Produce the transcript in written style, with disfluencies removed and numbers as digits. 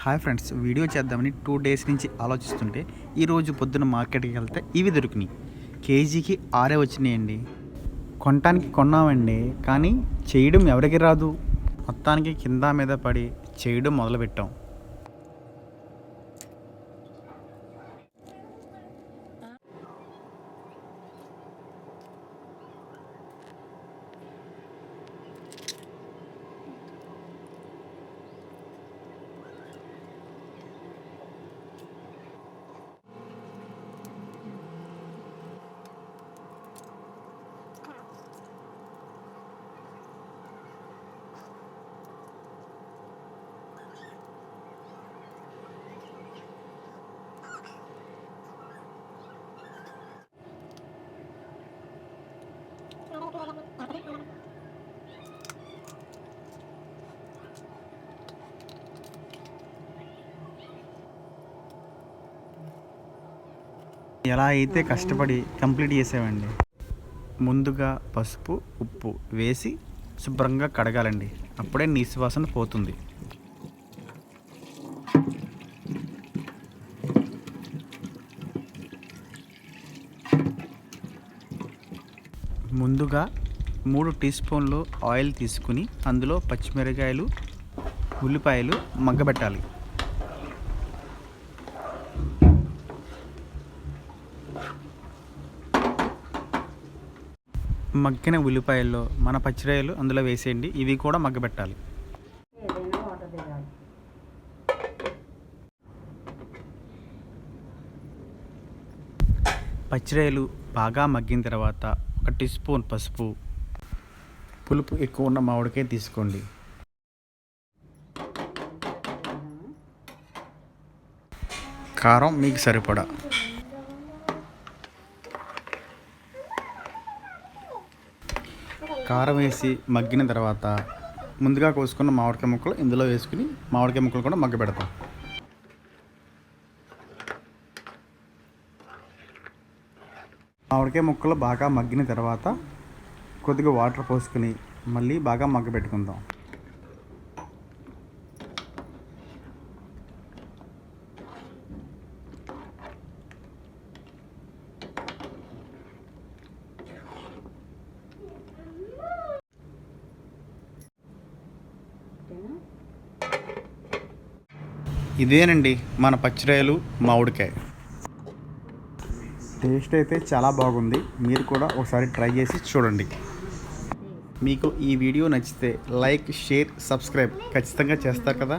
Hi friends, video చేద్దామని 2 days నుంచి ఆలోచిస్తుంటే ఈరోజు పొద్దున్న మార్కెట్కి వెళ్తే ఇవి దొరికినాయి. కేజీకి 6 వచ్చినాయండి. కొనటానికి కొన్నామండి, కానీ చేయడం ఎవరికి రాదు. మొత్తానికి కింద మీద పడి చేయడం మొదలుపెట్టాం. ఎలా అయితే కష్టపడి కంప్లీట్ చేసామండి. ముందుగా పసుపు ఉప్పు వేసి శుభ్రంగా కడగాలండి, అప్పుడే నీసు వాసన పోతుంది. ముందుగా 3 టీ స్పూన్లు ఆయిల్ తీసుకుని అందులో పచ్చిమిరకాయలు ఉల్లిపాయలు మగ్గబెట్టాలి. మగ్గిన ఉల్లిపాయల్లో మన పచ్చిరాయలు అందులో వేసేయండి, ఇవి కూడా మగ్గబెట్టాలి. పచ్చిరాయలు బాగా మగ్గిన తర్వాత 1 టీ స్పూన్ పసుపు, పులుపు ఎక్కువ ఉన్న మామిడికాయ తీసుకోండి. కారం మీకు సరిపడా. కారం వేసి మగ్గిన తర్వాత ముందుగా కోసుకున్న మామిడికాయ ముక్కలు ఇందులో వేసుకుని మామిడికాయ ముక్కలు కూడా మగ్గబెడతాం. మామిడికాయ ముక్కలు బాగా మగ్గిన తర్వాత కొద్దిగా వాటర్ పోసుకుని మళ్ళీ బాగా మగ్గబెట్టుకుందాం. ఇదేనండి మన పచ్చిరాయలు మామిడికాయ. టేస్ట్ అయితే చాలా బాగుంది, మీరు కూడా ఒకసారి ట్రై చేసి చూడండి. మీకు ఈ వీడియో నచ్చితే లైక్, షేర్, సబ్స్క్రైబ్ ఖచ్చితంగా చేస్తారు కదా.